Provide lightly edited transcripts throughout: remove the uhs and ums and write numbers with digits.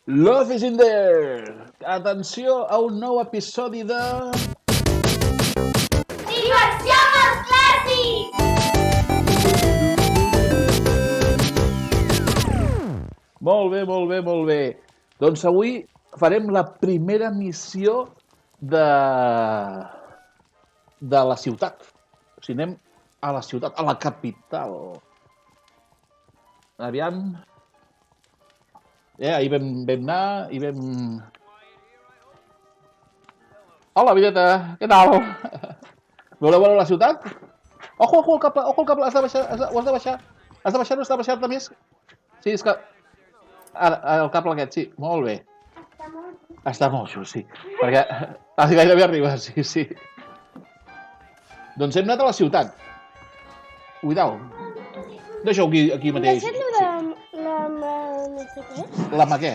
Love is in there! Atenció a un nou episodi de... Diversió amb els clàssics! Molt bé, molt bé, molt bé. Doncs avui farem la primera missió de la ciutat. O sigui, anem a la ciutat, a la capital. Aviam... ahir vam anar i vam... Hola, Videta, què tal? Voleu veure la ciutat? Ojo, el cable, has de baixar, ho has de baixar. Has de baixar, no has de baixar-te més? Sí, és que... Ara, el cable aquest, sí, molt bé. Està molt just, sí. Perquè gairebé arriba, sí. Doncs hem anat a la ciutat. Cuidao. Deixa-ho aquí mateix. Deixa't-lo de no sé què. La mà què?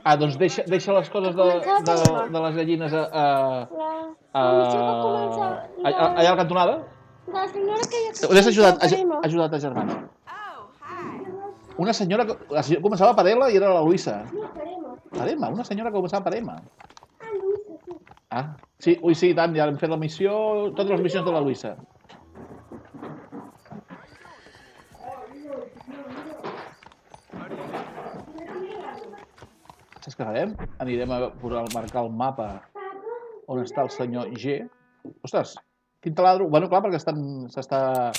Ah, doncs deixa les coses de les gallines La missió que comença... allà a la cantonada? De la senyora que ja... Ha ajudat a germana. Una senyora que començava per L i era la Luisa. Per Emma, una senyora que començava per Emma. Ah, sí, ui, sí, i tant, ja hem fet la missió, totes les missions de la Luisa. Saps què farem? Anirem a marcar el mapa on està el senyor G. Ostres, quin taladro... Bueno, clar, perquè s'està...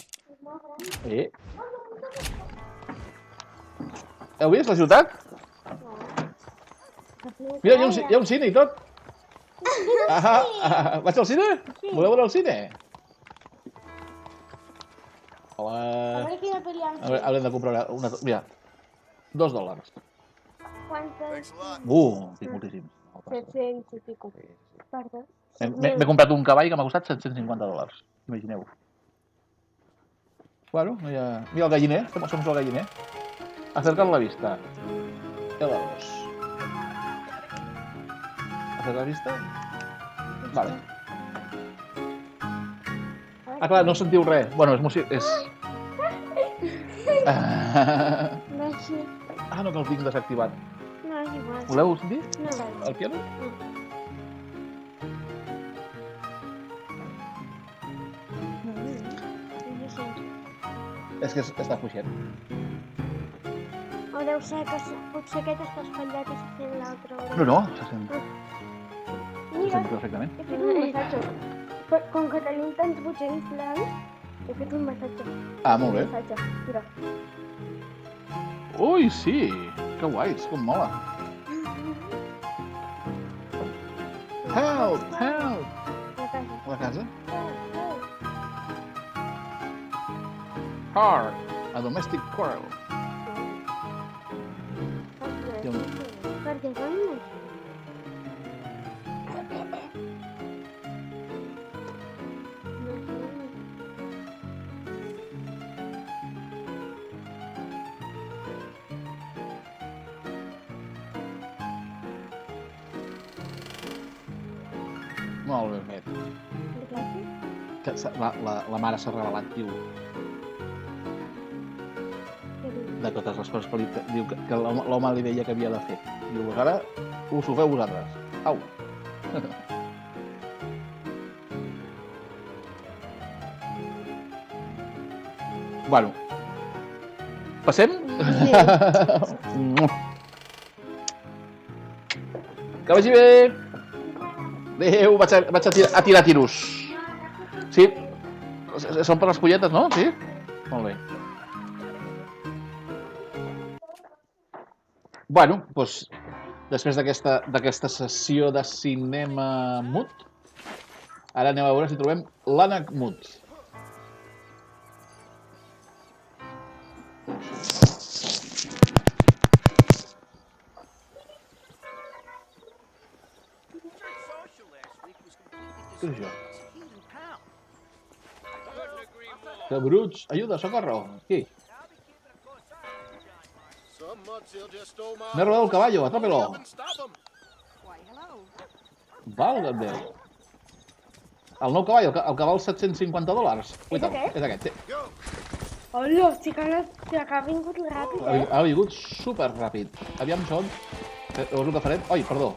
Heu vist la ciutat? Mira, hi ha un cine i tot. Vaig al cine? Voleu veure el cine? Hola... A veure quina pel·li han fet. Haurem de comprar una... Mira, $2. Quantes? Tinc moltíssims. 700 i pico. Perdó. M'he comprat un cavall que m'ha costat $750. Imagineu. Bueno, mira el galliner. Som el galliner. Acercar la vista. L2. Acercar la vista. Vale. Ah, clar, no sentiu res. Bueno, és música... Ah, no, que el tinc desactivat. No, és igual. Voleu sentir? No, val. El piano? És que està fuixent. O deu ser que potser aquest està espatllat i se sent l'altre. No, se sent. Se Mira, sent perfectament. he fet un massatge. Com que tenim tants botxins blancs, he fet un massatge. Ah, molt bé. Mira. Ui, sí! Que guais, com mola. Help! La casa. La casa? Car, a domestic quarrel. Per què fan això? Molt ben fet. Que la mare s'ha revelat, diu, de totes les coses que li diu que l'home li deia que havia de fer. Diu, ara us ho feu vosaltres. Au! Bueno, passem? Que vagi bé! Adéu, vaig a tirar tiros. Sí? Són per les colletes, no? Sí? Molt bé. Bueno, doncs, després d'aquesta sessió de cinema mut, ara anem a veure si trobem l'ànec mut. Què és això? Que bruts! Ajuda, socorro! Aquí. Me he robado el caballo, atrápelo. Válgame Déu. El nou cavall, el que val $750. És aquest? És aquest, sí. Hola, sí que ha vingut ràpid, eh? Ha vingut super ràpid. Aviam on. Veus el que farem? Oi, perdó.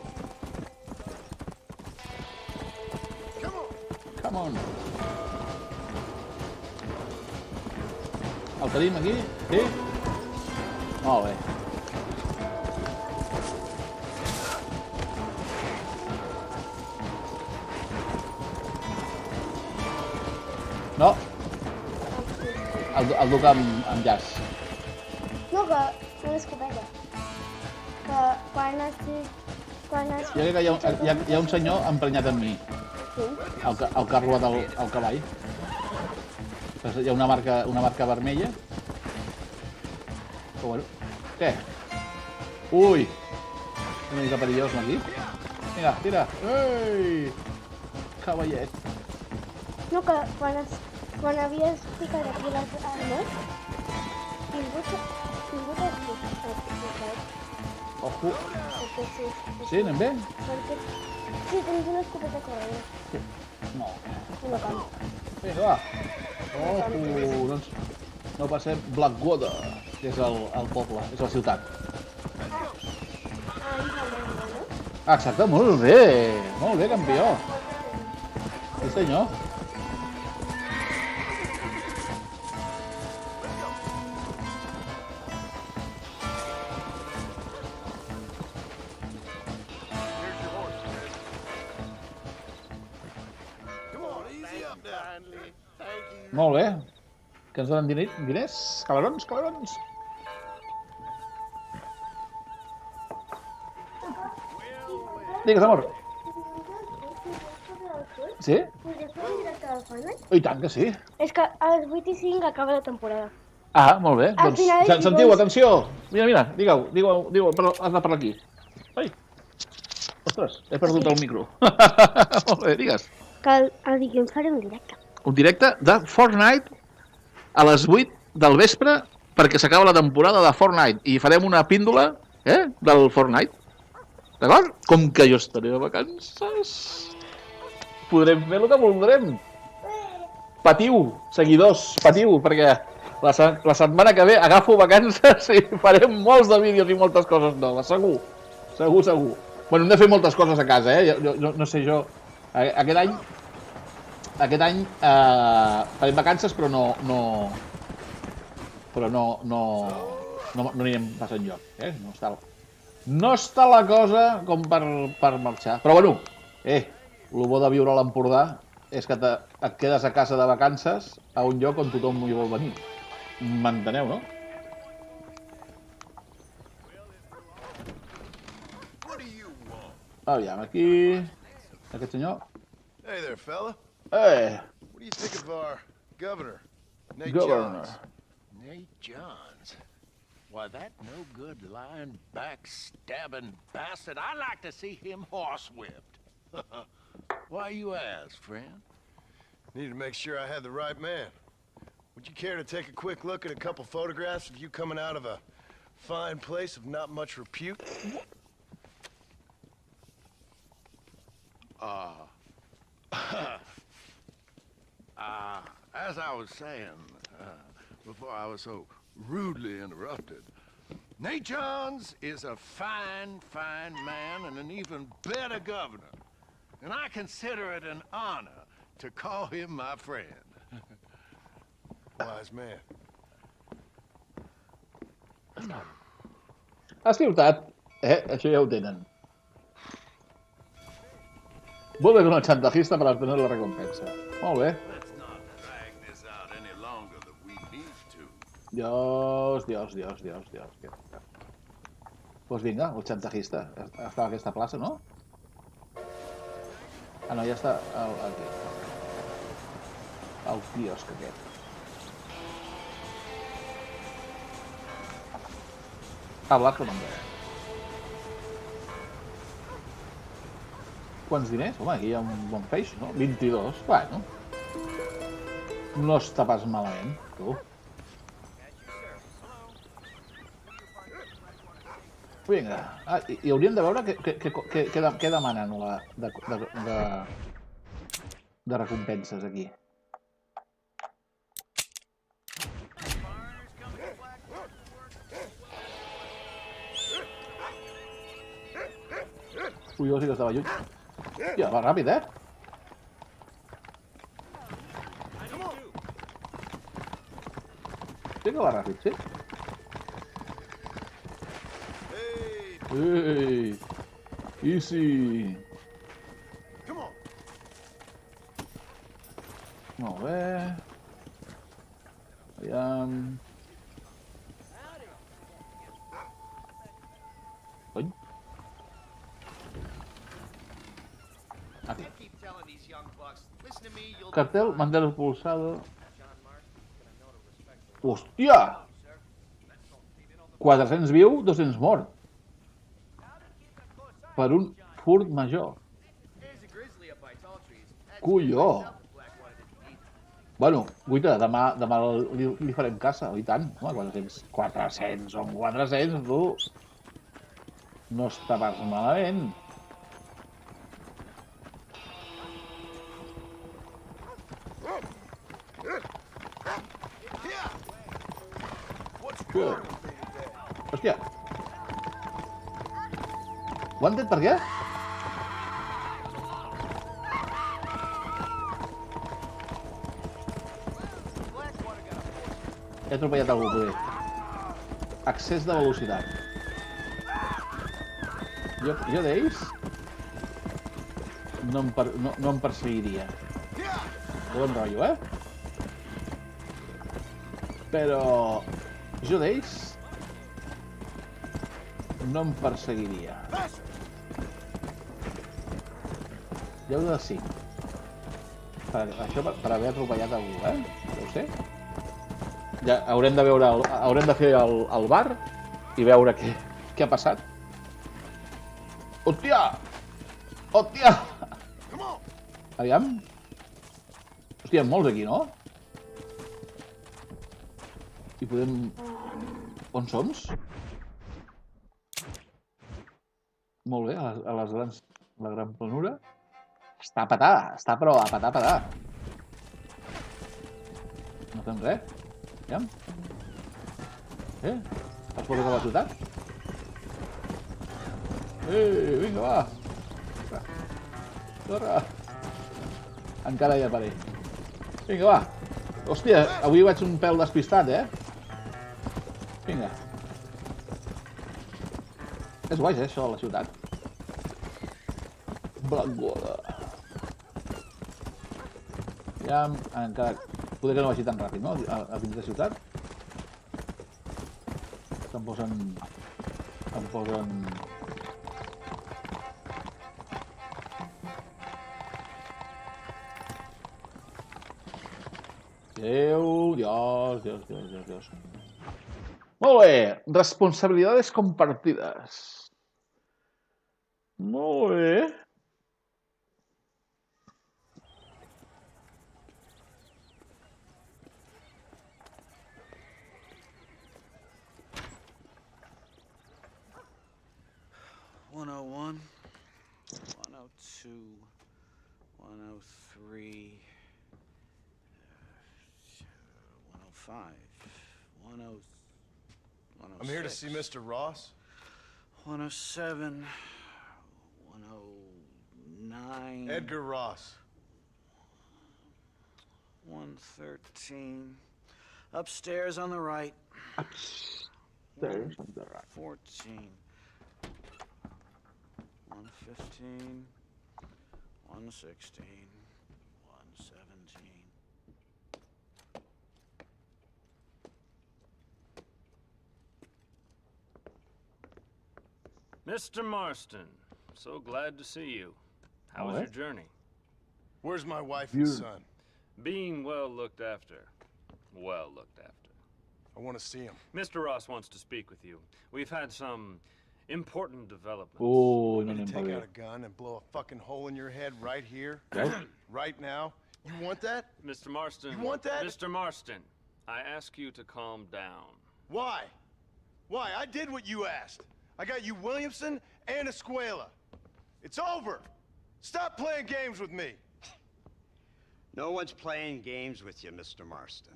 Come on. El tenim aquí? Sí? Molt bé. No. El duc amb llaç. No, que una escopeta. Que quan has... Jo crec que hi ha un senyor emprenyat amb mi. Sí? El que ha robat el cavall. Hi ha una marca vermella. Però bueno. Què? Ui! Una mica perillós, no, aquí? Vinga, tira! Ei! Cavallet! No, que quan havies picat aquí les armes, tingut aquí. Ojo! Sí. Sí, anem bé? Perquè... Sí, tens una escopeta corrent. No. Una camp. Vinga, va! Ojo! Doncs no passem Blackwater, que és el poble, és la ciutat. Exacte, molt bé, campió. Sí, senyor. Molt bé. Que ens donen diners? Calarons? Digues, amor. Sí? Podries fer un directe del Fortnite? I tant que sí. És que a les 8:05 acaba la temporada. Ah, molt bé. Al final Doncs, sentiu, atenció. Mira, digueu, però has de parlar aquí. Ai. Ostres, he perdut el micro. Molt bé, digues. Que el dilluns faré un directe. Un directe de Fortnite a les 8 del vespre perquè s'acaba la temporada de Fortnite i farem una píndola del Fortnite. D'acord? Com que jo estaré de vacances, podrem fer el que voldrem. Patiu, seguidors, patiu, perquè la setmana que ve agafo vacances i farem molts de vídeos i moltes coses noves, segur. Bueno, hem de fer moltes coses a casa, no sé jo. Aquest any farem vacances, però no anirem pas enlloc, no està la cosa com per marxar. Però bueno, el bo de viure a l'Empordà és que et quedes a casa de vacances a un lloc on tothom hi vol venir. M'enteneu, no? Aviam, aquí... Aquest senyor... Hey there, fella. Hey! What do you think of our governor, Nate Governor. Johns? Nate Johns. Why, that no-good, lying, backstabbing bastard, I'd like to see him horsewhipped. Why you ask, friend? Need to make sure I had the right man. Would you care to take a quick look at a couple photographs of you coming out of a fine place of not much repute? As I was saying, before I was so rudely interrupted, Nate Johns is a fine, fine man and an even better governor. And I consider it an honor to call him my friend. Wise man. A ciutat, això ja ho tenen. Vuelve con el chantajista para obtener la recompensa. Molt bé. Let's not drag this out any longer than we need to. Dios. Pues vinga, el chantajista. Està a aquesta plaça, no? Ah, no, ja està aquí. El quiosc aquest. Hablar con hombre. Quants diners? Home, aquí hi ha un bon peix, no? 22. Bueno. No està pas malament, tu. Vinga. Ah, i hauríem de veure què demanen de recompenses aquí. Ui, jo sí que estava lluny. Hòstia, va ràpid, eh? Sí que va ràpid, sí. Ei! Easy! Molt bé. Aviam... Cony? Aquí. Cartel, mantel pulsado. Hòstia! 400 viu, 200 mort. Per un furt major. Colló! Bueno, guaita, demà li farem caça, i tant. Home, 400 o 400, tu... No està pas malament. Hòstia. Wanted per què? He atropellat algú, poder. Accés de velocitat. Jo d'ells no em perseguiria. Bon rotllo, Però jo d'ells no em perseguiria. Ja ho de 5. Això per haver atropellat algú, Ja ho sé. Ja haurem de veure, haurem de fer el bar i veure què ha passat. Hòstia! Hòstia! Aviam. Hòstia, molts aquí, no? I podem... On som? Molt bé, a la gran planura. Està patada, està però a patar. No fem res. Aviam. Els pobles de la ciutat? Vinga, va. Corre. Encara hi ha per ell. Vinga, va. Hòstia, avui vaig un pèl despistat, Vinga. És guai, això, la ciutat. Blackwater. Aviam, encara... Poder que no vagi tan ràpid, no? A dins de ciutat. Em posen... Dios. Molt bé. Responsabilidades compartides. Molt bé. I'm here to see Mr. Ross. 107, 109... Edgar Ross. 113. Upstairs on the right. Upstairs on the right. 14. 115. 116. 117. Mr. Marston, so glad to see you. How was your journey? Where's my wife and son? Being well looked after. Well looked after. I want to see him. Mr. Ross wants to speak with you. We've had some important developments. Oh, You take out a gun and blow a fucking hole in your head right here? Right now? You want that? Mr. Marston. You want that? Mr. Marston, I ask you to calm down. Why? Why? I did what you asked. I got you Williamson and Escuela. It's over. Stop playing games with me. No one's playing games with you, Mr. Marston.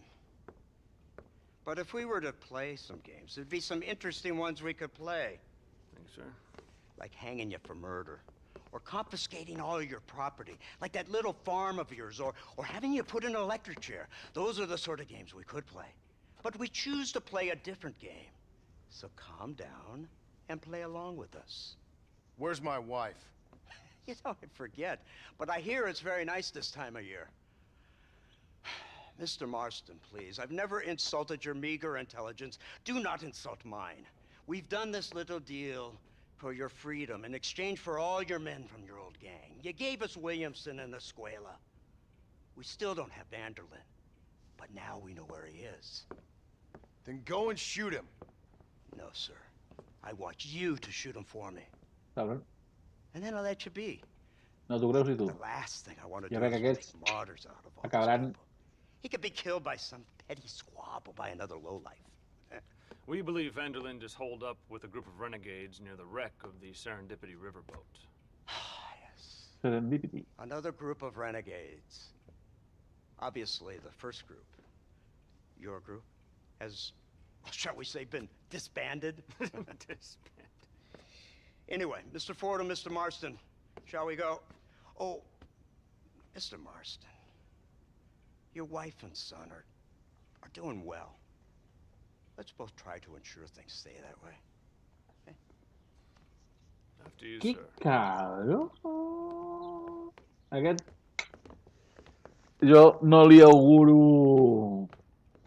But if we were to play some games, there'd be some interesting ones we could play. Thanks, sir. Like hanging you for murder, or confiscating all your property, like that little farm of yours, or having you put in an electric chair. Those are the sort of games we could play. But we choose to play a different game. So calm down and play along with us. Where's my wife? You know, I forget, but I hear it's very nice this time of year. Mr. Marston, please, I've never insulted your meager intelligence. Do not insult mine. We've done this little deal for your freedom in exchange for all your men from your old gang. You gave us Williamson and Escuela. We still don't have Vanderlyn, but now we know where he is. Then go and shoot him. No, sir. I want you to shoot him for me. Cabrón. And then I'll let you be. No t'ho creus i tu? The last thing I want to Jo do crec is que make aquests martyrs out of all these acabaran... people. He could be killed by some petty squabble by another lowlife. We believe Vanderlyn is holed up with a group of renegades near the wreck of the Serendipity riverboat. Yes. Serendipity. Another group of renegades. Obviously, the first group, your group, has, shall we say, been disbanded. Anyway, Mr. Ford and Mr. Marston, shall we go? Oh, Mr. Marston, your wife and son are doing well. Let's both try to ensure things stay that way. Okay? After you, Que sir. cabró. Aquest... Jo no li auguro...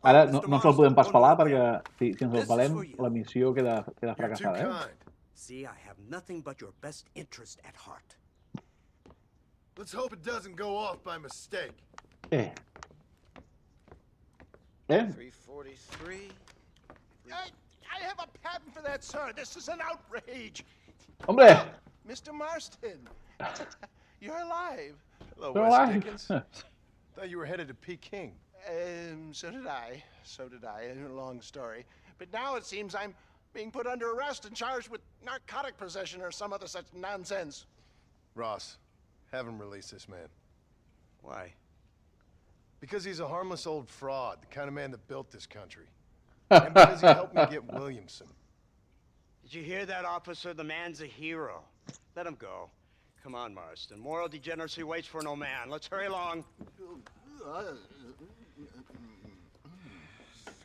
Ara no ens el podem pas pelar perquè si ens el pelem la missió queda You're too fracassada, kind. See, I have nothing but your best interest at heart. Let's hope it doesn't go off by mistake. Eh? 343. I have a patent for that, sir. This is an outrage. Hombre! Mr. Marston, you're alive. Hello, You're Wes alive. Dickens. Thought you were headed to Peking. So did I. Long story. But now it seems I'm being put under arrest and charged with narcotic possession or some other such nonsense. Ross, have him release this man. Why? Because he's a harmless old fraud, the kind of man that built this country. And because he helped me get Williamson. Did you hear that, officer? The man's a hero. Let him go. Come on, Marston. Moral degeneracy waits for no man. Let's hurry along.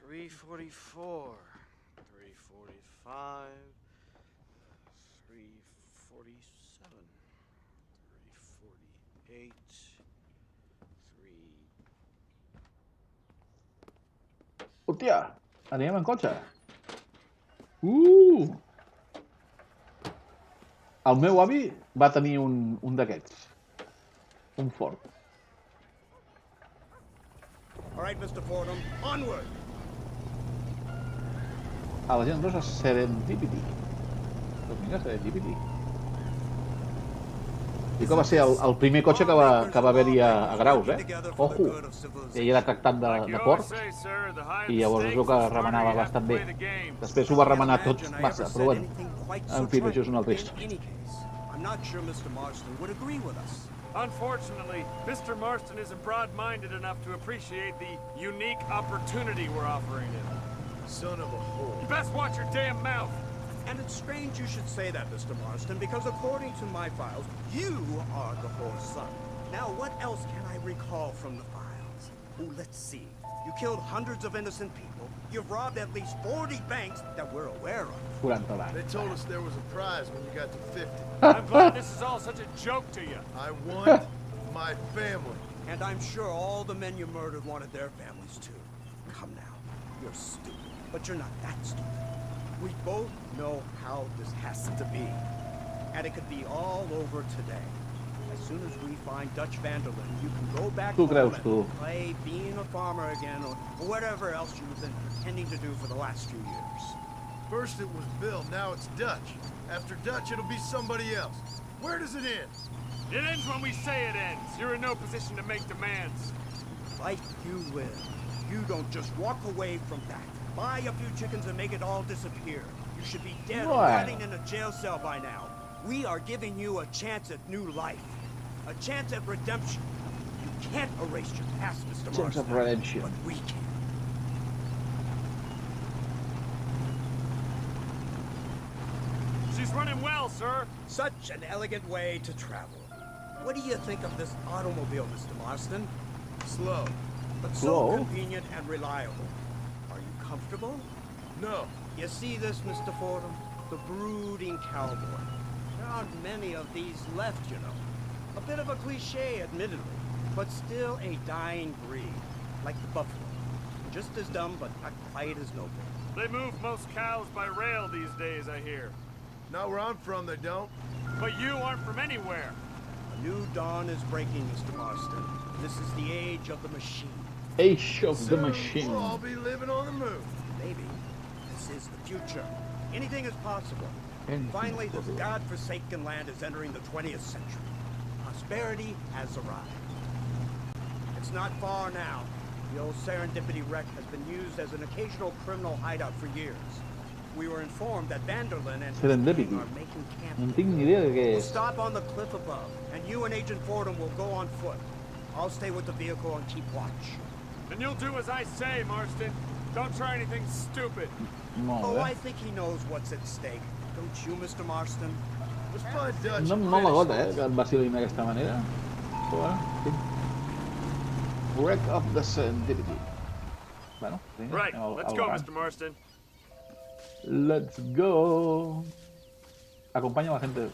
344. 345. 347. 348. 3... Hòstia! Anem en cotxe. El meu avi va tenir un d'aquests. Un Ford. All right, Mr. Fordham, onward. A la gent rosa, Serendipity. Doncs mira, Serendipity. I com va ser el primer cotxe que va haver-hi a Graus, eh? Ojo! Ell era tractat de porc i llavors es veu que remenava bastant bé. Després ho va remenar tot massa, però bueno, en fi, això és una altra història. I'm not sure Mr. Marston would agree with us. Unfortunately, Mr. Marston isn't broad-minded enough to appreciate the unique opportunity we're offering him. Son of a whore. You best watch your damn mouth. And it's strange you should say that, Mr. Marston, because according to my files, you are the whore's son. Now, what else can I recall from the files? Oh, let's see. You killed hundreds of innocent people. You've robbed at least 40 banks that we're aware of. 40 bancs. They told us there was a prize when you got to 50. I'm glad this is all such a joke to you. I want my family. And I'm sure all the men you murdered wanted their families too. Come now. You're stupid, but you're not that stupid. We both know how this has to be. And it could be all over today. As soon as we find Dutch Vanderlyn, you can go back home and play being a farmer again or whatever else you've been pretending to do for the last few years. First it was Bill, now it's Dutch. After Dutch, it'll be somebody else. Where does it end? It ends when we say it ends. You're in no position to make demands. Like you live. You don't just walk away from that. Buy a few chickens and make it all disappear. You should be dead or rotting in a jail cell by now. We are giving you a chance at new life. A chance at redemption. You can't erase your past, Mr. Marston. Chance of redemption. But we can. She's running well, sir. Such an elegant way to travel. What do you think of this automobile, Mr. Marston? Slow. But Slow? so convenient and reliable. Are you comfortable? No. You see this, Mr. Fordham? The brooding cowboy. There aren't many of these left, you know. A bit of a cliche, admittedly, but still a dying breed, like the buffalo. Just as dumb, but not quite as noble. They move most cows by rail these days, I hear. Not where I'm from, they don't. But you aren't from anywhere. A new dawn is breaking, Mr. Marston. This is the age of the machine. Age of the Soon Machine. we'll all be living on the moon. Maybe. This is the future. Anything is possible. Anything Finally, is this possible. godforsaken land is entering the 20th century. Prosperity has arrived. It's not far now. The old Serendipity wreck has been used as an occasional criminal hideout for years. We were informed that Vanderlyn and his Serendipity. gang are making camp. No tinc ni idea de què We'll és. stop on the cliff above, and you and Agent Fordham will go on foot. I'll stay with the vehicle and keep watch. And you'll do as I say, Marston. Don't try anything stupid. Molt Oh, I bé. think he knows what's at stake. Don't you, Mr. Marston? Let's find Dutch. No, and no m'agota, finish que et vacilin d'aquesta manera. Però bueno, sí. Wreck of the Serendipity. Bueno, vinga, Right, anem let's al go, barranc. Mr. Marston. Let's go. Acompanya la gente.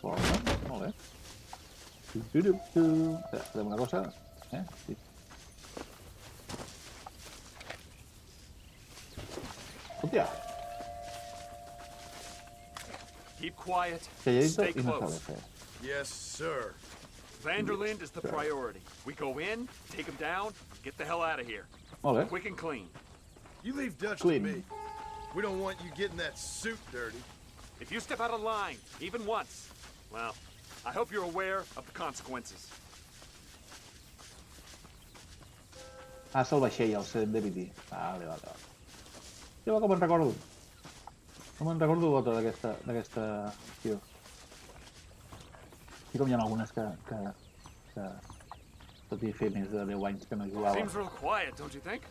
Molt bé, molt bé. Espera, farem una cosa. Sí. Hòstia, Keep quiet. calladito Stay i no sabe close. fer. Yes, sir. Vanderlind is the priority. We go in, take him down, get the hell out of here. Molt bé. Quick and clean. You leave Dutch Clean. to me. We don't want you getting that suit dirty. If you step out of line, even once, well, I hope you're aware of the consequences. Ah, és el vaixell, el Serendipity. Vale. Jo com me'n recordo. No me'n recordo tota d'aquesta acció. Sí, com hi ha algunes que tot i fer més de 10 anys que no jugava, Seems real quiet, don't you think?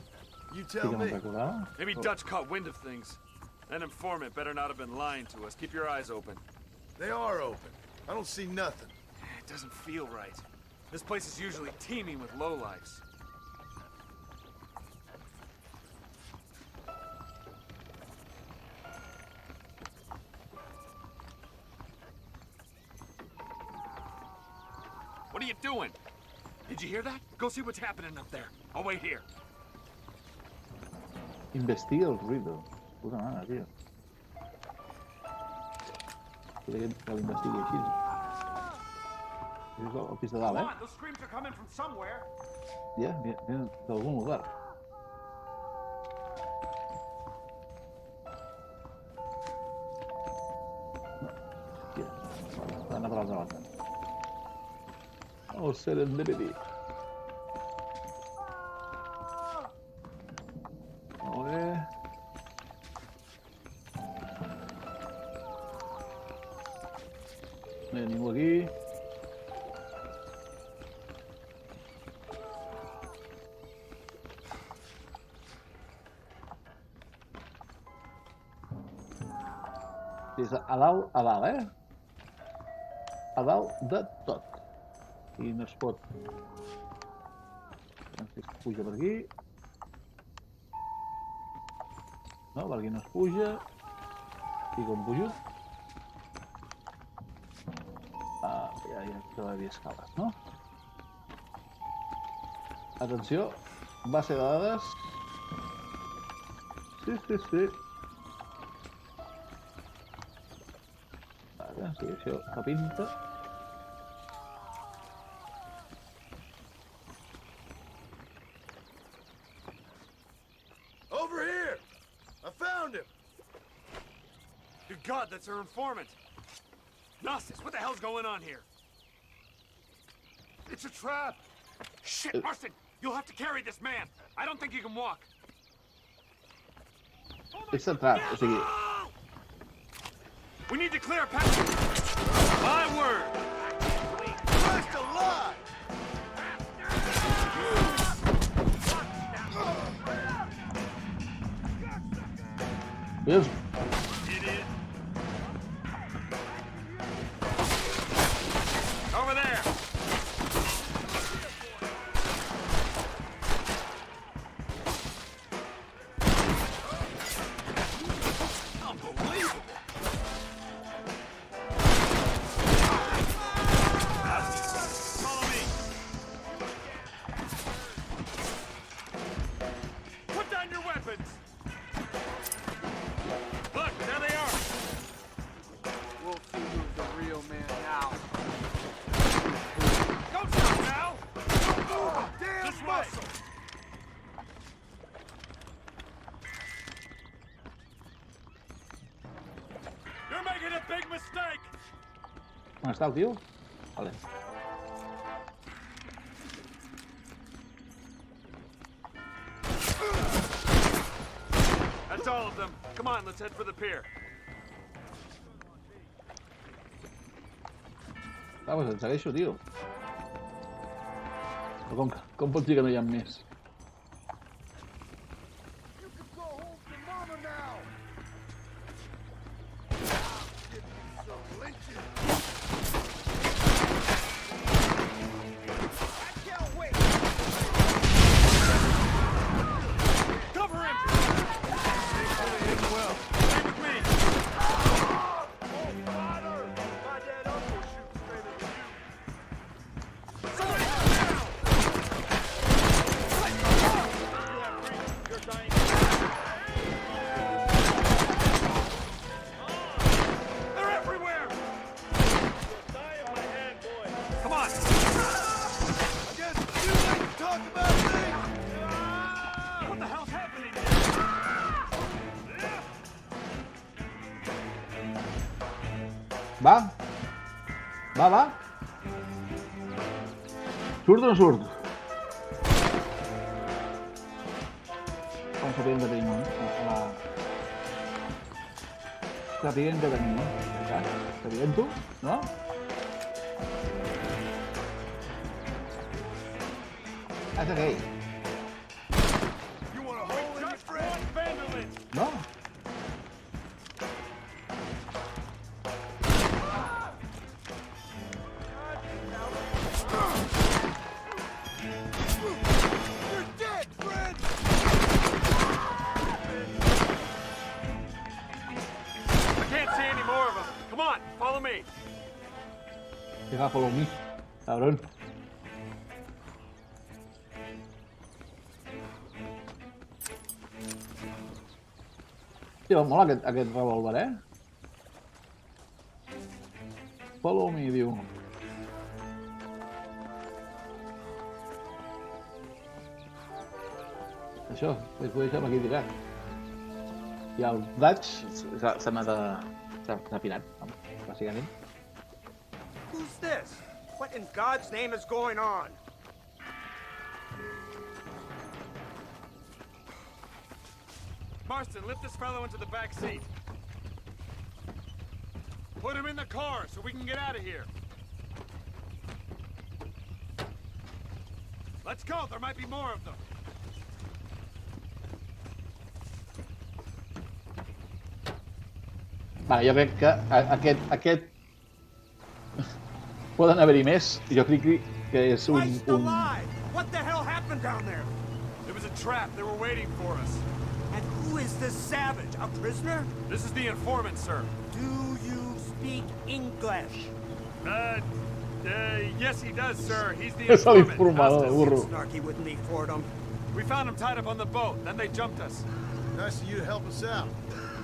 You sí tell que me'n me. recordava. Maybe Dutch caught wind of things. That informant better not have been lying to us. Keep your eyes open. They are open. I don't see nothing. It doesn't feel right. This place is usually teeming with lowlifes. What are you doing? Did you hear that? Go see what's happening up there. I'll wait here. Investiga el ruido. Puta mare, tio. Podria que l'investigui així. És el pis de dalt, Come on, those screams are coming from somewhere. Ja, vienen d'algun lugar. Hòstia, s'ha d'anar per l'altra banda. Oh, Serendipity. Molt bé. No hi ha ningú aquí. És a dalt, eh? A dalt de tot. I no es pot... Es puja per aquí. No, per aquí no es puja. I com pujo? Ah, ja que va haver escales, no? Atenció, base de dades. Sí. Vale, sí, això fa pinta. Over here! I found him! Good God, that's our informant. Gnosis, what the hell's going on here? It's a trap. Shit, Marston, you'll have to carry this man. I don't think he can walk. És centrat, o sigui... We need to clear a passage. My word. Christ alive! Veus? Idiot. big mistake. On està el tio? Vale. That's all of them. Come on, let's head for the pier. Pues et segueixo, tio. Però com pots dir que no hi ha més? You can go home to mama now. Give you some lynching. I can't wait. Cover him! Well, stay with me. My dead uncle shoots straight at you. Somebody get down! You're dying. They're everywhere! Die in my hand, boy. Come on! I guess you like to talk about things. What the hell's happening here? Va? Va? Surt o no surt? Com sapien que tenim, sapien que tenim, no? Sapien-ho, no? És aquell, You want a hole in your Just friend? one vandalin! no? You're dead, friend. I can't see any more of them. Come on, follow me. Fica follow me, cabrón. Tio, mola aquest revòlver, eh? Follow me, diu. Això, ho deixem aquí tirat. I el DaeC s'ha pirat, bàsicament. Who's this? What in God's name is going on? Marston, lift this fellow into the back seat. Put him in the car so we can get out of here. Let's go, there might be more of them. Vale, jo crec que aquest... Poden haver-hi més. Jo crec que és Christ alive! What the hell happened down there? It was a trap, they were waiting for us. And who is this savage? A prisoner? This is the informant, sir. Do you speak English? Yes he does, sir. He's the És informant. l'informador, How's burro. Snarky with me, Fordham. this? We found him tied up on the boat, then they jumped us. Nice of you to help us out.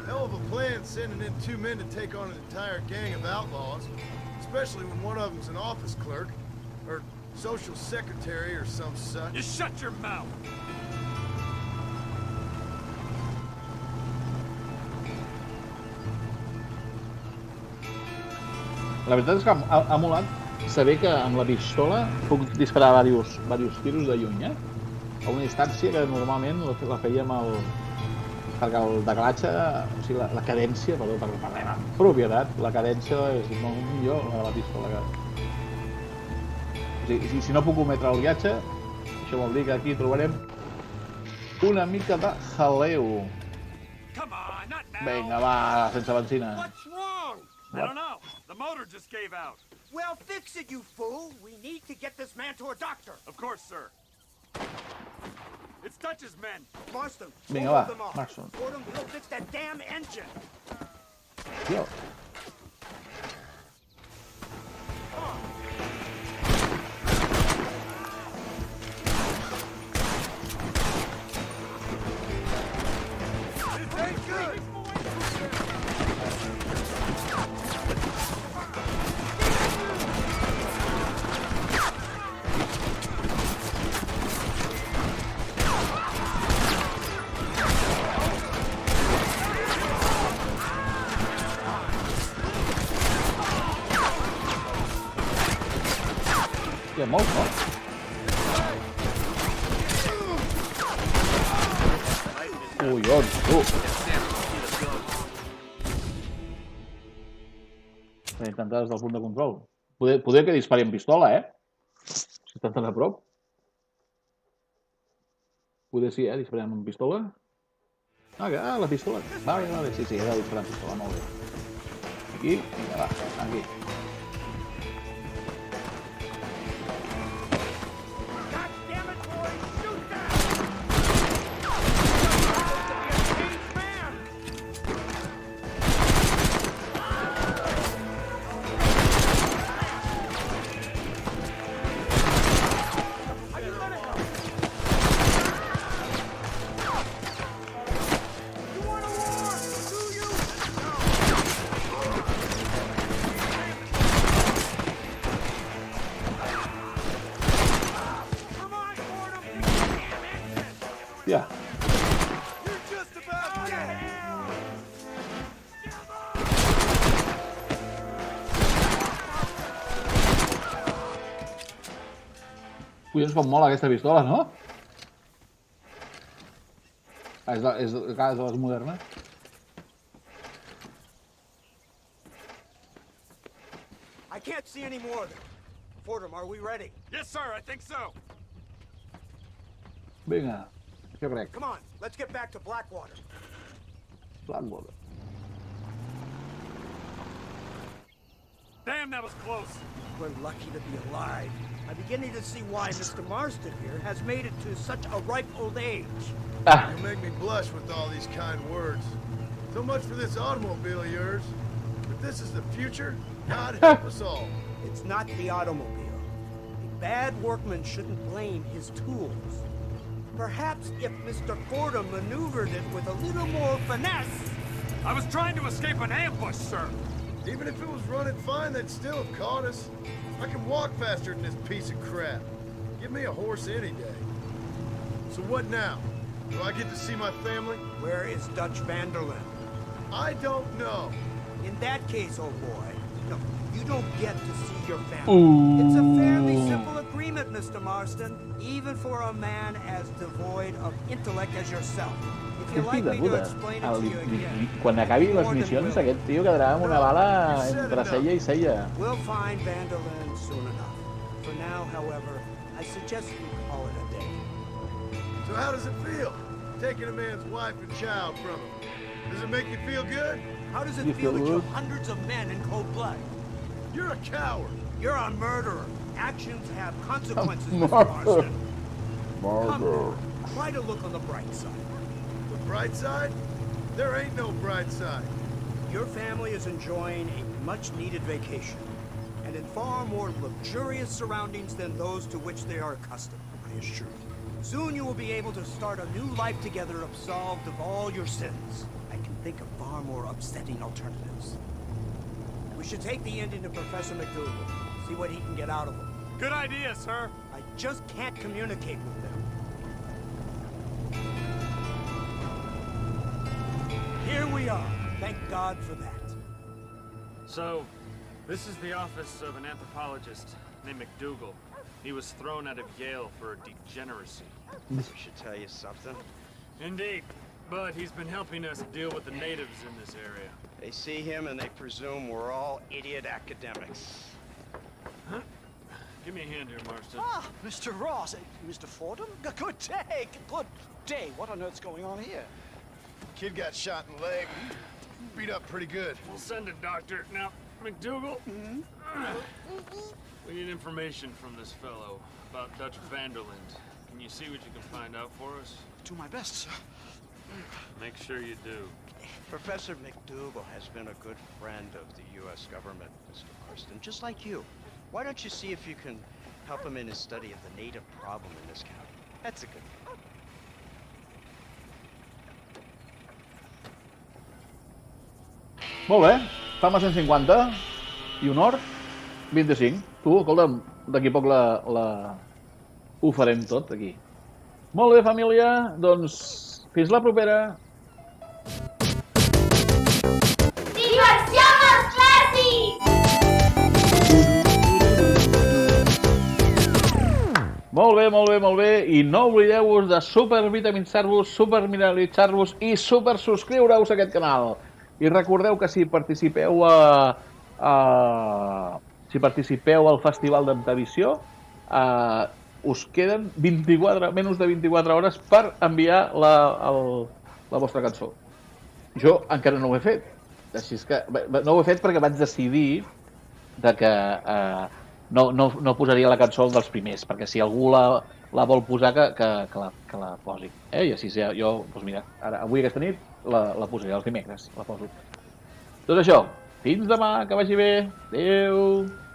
Hell of a plan sending in 2 men to take on an entire gang of outlaws, especially when one of them's an office clerk, or social secretary or some such. You shut your mouth! La veritat és que ha molat saber que amb la pistola puc disparar diversos tiros de lluny, a una distància que normalment la fèiem perquè el decalatge, o sigui, la cadència, perdó, perquè parlem amb propietat, la cadència és molt millor la de la pistola. O sigui, si no puc ometre el viatge, això vol dir que aquí trobarem una mica de jaleo. Come on, not now! Vinga, va, sense benzina. What's wrong? I don't know. The motor just gave out. Well, fix it, you fool. We need to get this man to a doctor. Of course, sir. It's Dutch's men. Marston, Vinga, hold va, them off. Marston. Fordham, he'll fix that damn engine. Tio. This ain't good. Hòstia, molt fort. Collons, tu. Intentar des del punt de control. Poder que dispari amb pistola, Si estan tan a prop. Poder sí, disparem amb pistola. La pistola. Vale, sí, he de disparar amb pistola, molt bé. Aquí, vinga, va, aquí. Hòstia. Collons, com mola aquesta pistola, no? És de les modernes. I can't see any more of them. Fordham, are we ready? Yes, sir, I think so. Vinga, jo crec. Come on, let's get back to Blackwater. Blackwater. Damn, that was close. We're lucky to be alive. I'm beginning to see why Mr. Marston here has made it to such a ripe old age. You make me blush with all these kind words. So much for this automobile of yours. If this is the future, God help us all. It's not the automobile. A bad workman shouldn't blame his tools. Perhaps if Mr. Fordham maneuvered it with a little more finesse. I was trying to escape an ambush, sir. Even if it was running fine, they'd still have caught us. I can walk faster than this piece of crap. Give me a horse any day. So what now? Do I get to see my family? Where is Dutch Vanderlyn? I don't know. In that case, old boy, no, you don't get to see your family. It's a fairly simple agreement, Mr. Marston, even for a man as devoid of intellect as yourself. If you'd like me to explain it to you again, Quan acabi les missions, aquest tio quedarà amb una bala entre cella i cella. we'll find Vanderlyn soon enough. For now, however, I suggest we call it a day. So how does it feel, taking a man's wife and child from him? Does it make you feel good? How does it You feel feel to kill good? hundreds of men in cold blood? You're a coward. You're a murderer. Actions have consequences, A Mr. murderer. Marston. Come, try to look on the bright side. The bright side? There ain't no bright side. Your family is enjoying a much-needed vacation, and in far more luxurious surroundings than those to which they are accustomed, I assure you. Soon you will be able to start a new life together, absolved of all your sins. I can think of far more upsetting alternatives. We should take the Indian to Professor McDougal, see what he can get out of him. Good idea, sir. I just can't communicate with them. Here we are. Thank God for that. So, this is the office of an anthropologist named McDougal. He was thrown out of Yale for degeneracy. We should tell you something. Indeed. But he's been helping us deal with the natives in this area. They see him and they presume we're all idiot academics. Huh? Give me a hand here, Marston. Ah, Mr. Ross. Mr. Fordham? Good day. Good day. What on earth's going on here? Kid got shot in the leg. Beat up pretty good. We'll send a doctor. Now, McDougal, we need information from this fellow about Dutch Vanderlyn. Can you see what you can find out for us? Do my best, sir. Make sure you do. Professor McDougal has been a good friend of the U.S. government, Mr. Marston, just like you. Why don't you see if you can help him in his study of the native problem in this county? That's a good one. Molt bé, fama 150 i honor 25. Tu, escolta'm, d'aquí poc ho farem tot, aquí. Molt bé, família, doncs fins la propera. ¡Diversión clásica! Molt bé, molt bé, molt bé. I no oblideu-vos de supervitamitzar-vos, supermineralitzar-vos i supersubscriure-us a aquest canal. I recordeu que si participeu al Festival d'Emtavisió, us queden menys de 24 hores per enviar la vostra cançó. Jo encara no ho he fet. Així que no ho he fet perquè vaig decidir que no posaria la cançó dels primers, perquè si algú la vol posar, que la posi. I així jo, doncs mira, avui aquesta nit la posaré, els dimecres la poso. Tot això, fins demà, que vagi bé. Adéu.